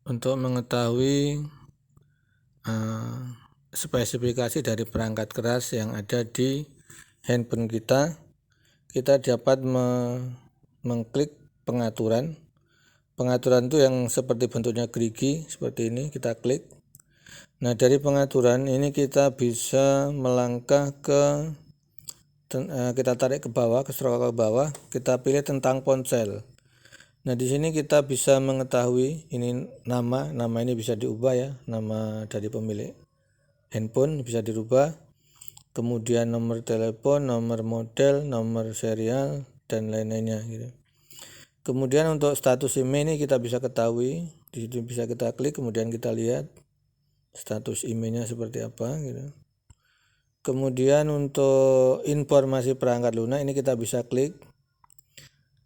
untuk mengetahui spesifikasi dari perangkat keras yang ada di handphone kita, kita dapat mengklik pengaturan. Pengaturan itu yang seperti bentuknya gerigi seperti ini, kita klik. Nah, dari pengaturan ini kita bisa melangkah ke kita tarik ke bawah, ke scroll ke bawah, kita pilih tentang ponsel. Nah, di sini kita bisa mengetahui ini nama ini bisa diubah ya, nama dari pemilik handphone bisa dirubah. Kemudian nomor telepon, nomor model, nomor serial dan lain-lainnya gitu. Kemudian untuk status email ini kita bisa ketahui, di situ bisa kita klik, kemudian kita lihat status emailnya seperti apa gitu. Kemudian untuk informasi perangkat lunak ini kita bisa klik.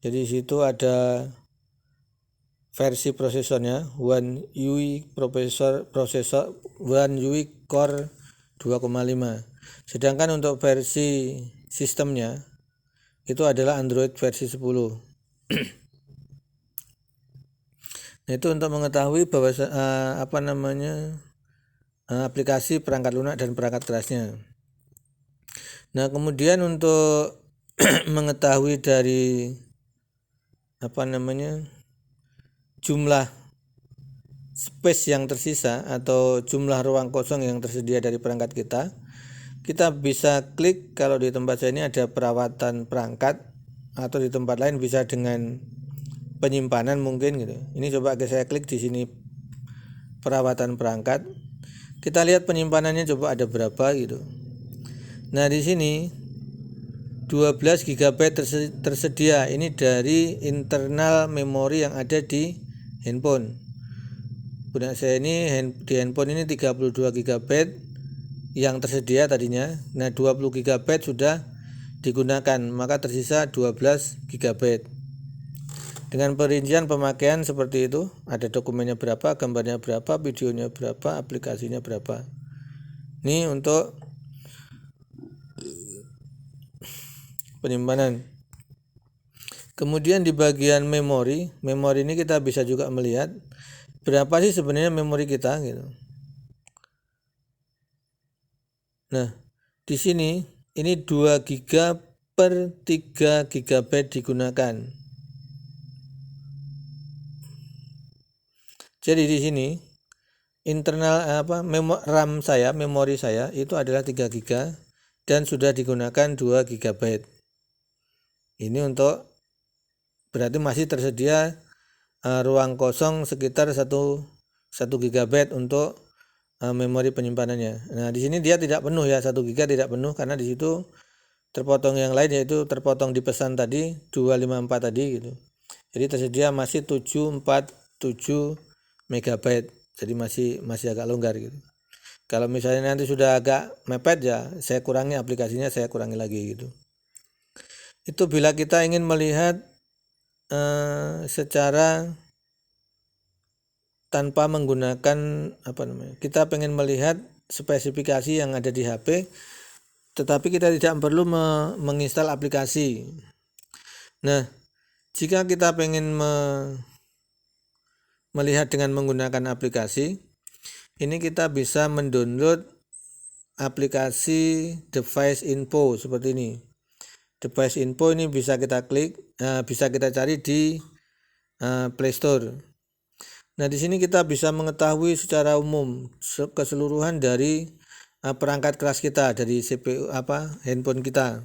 Jadi di situ ada versi prosesornya One UI One UI Core 2,5. Sedangkan untuk versi sistemnya itu adalah Android versi 10. Nah, itu untuk mengetahui bahwa aplikasi perangkat lunak dan perangkat kerasnya. Nah, kemudian untuk mengetahui dari jumlah space yang tersisa atau jumlah ruang kosong yang tersedia dari perangkat kita bisa klik. Kalau di tempat saya ini ada perawatan perangkat, atau di tempat lain bisa dengan penyimpanan mungkin gitu. Ini coba saya klik di sini perawatan perangkat. Kita lihat penyimpanannya coba ada berapa gitu. Nah, di sini 12 GB tersedia. Ini dari internal memori yang ada di handphone. Punya saya ini di handphone ini 32 GB yang tersedia tadinya. Nah, 20 GB sudah digunakan, maka tersisa 12 GB. Dengan perincian pemakaian seperti itu, ada dokumennya berapa, gambarnya berapa, videonya berapa, aplikasinya berapa. Ini untuk penyimpanan. Kemudian di bagian memori ini kita bisa juga melihat berapa sih sebenarnya memori kita gitu. Nah, di sini ini 2 GB per 3 GB digunakan. Jadi di sini internal memori saya itu adalah 3 GB dan sudah digunakan 2 GB. Ini untuk berarti masih tersedia ruang kosong sekitar 1 GB untuk memori penyimpanannya. Nah, di sini dia tidak penuh ya, 1 GB tidak penuh karena di situ terpotong yang lain, yaitu terpotong di pesan tadi 254 tadi gitu. Jadi tersedia masih 747 MB. Jadi masih agak longgar gitu. Kalau misalnya nanti sudah agak mepet ya saya kurangi aplikasinya, saya kurangi lagi gitu. Itu bila kita ingin melihat secara tanpa menggunakan kita pengen melihat spesifikasi yang ada di HP, tetapi kita tidak perlu menginstal aplikasi. Nah, jika kita pengen melihat dengan menggunakan aplikasi, ini kita bisa mendownload aplikasi Device Info seperti ini. Device Info ini bisa kita klik, bisa kita cari di Play Store. Nah, di sini kita bisa mengetahui secara umum keseluruhan dari perangkat keras kita, dari CPU handphone kita.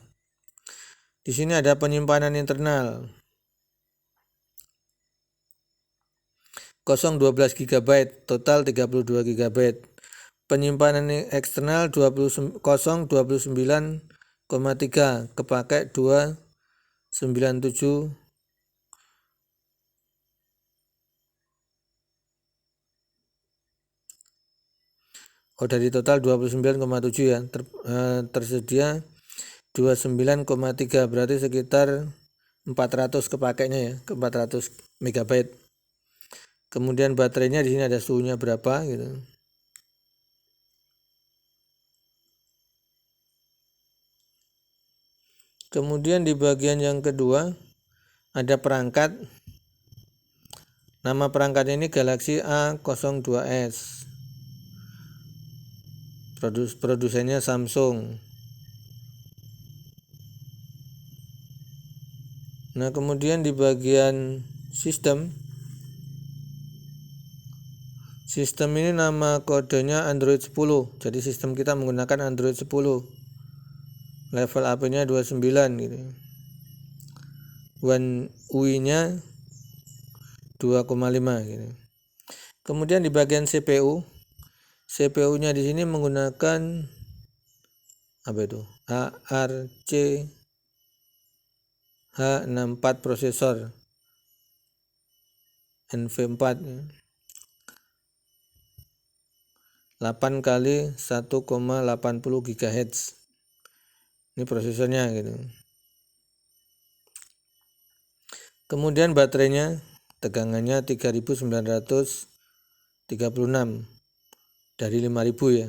Di sini ada penyimpanan internal 012 GB, total 32 GB. Penyimpanan eksternal 29,3 kepakai 297. Dari total 29,7 ya, tersedia 29,3, berarti sekitar 400 kepakainya ya, ke 400 MB. Kemudian baterainya di sini ada suhunya berapa gitu. Kemudian di bagian yang kedua ada perangkat. Nama perangkat ini Galaxy A02s. Produsennya Samsung. Nah, kemudian di bagian sistem ini nama kodenya Android 10. Jadi sistem kita menggunakan Android 10. Level AP-nya 29 gitu. One UI-nya 2,5 gitu. Kemudian di bagian CPU-nya di sini menggunakan ARC H64 prosesor NV4 8 kali 1,80 GHz. Ini prosesornya gitu. Kemudian baterainya tegangannya 3936 dari 5000 ya.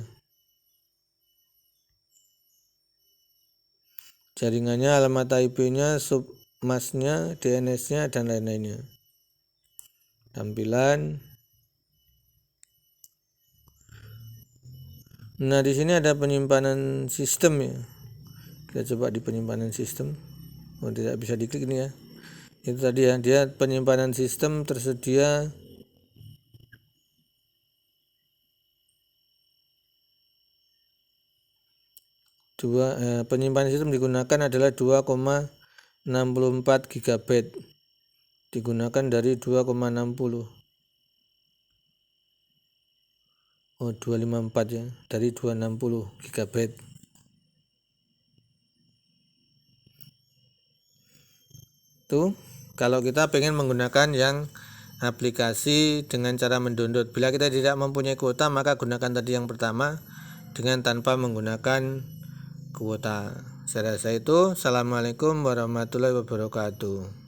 Jaringannya, alamat IP-nya, submasnya, DNS-nya, dan lain-lainnya. Tampilan. Nah, di sini ada penyimpanan sistem ya. Kita coba di penyimpanan sistem. Tidak bisa diklik ini ya. Itu tadi ya, dia penyimpanan sistem tersedia penyimpanan sistem digunakan adalah 2,64 GB. Digunakan dari 2,60. 254 ya, dari 260 GB. Tuh, kalau kita pengen menggunakan yang aplikasi dengan cara mendownload. Bila kita tidak mempunyai kuota, maka gunakan tadi yang pertama dengan tanpa menggunakan kuota. Saya rasa itu. Assalamualaikum warahmatullahi wabarakatuh.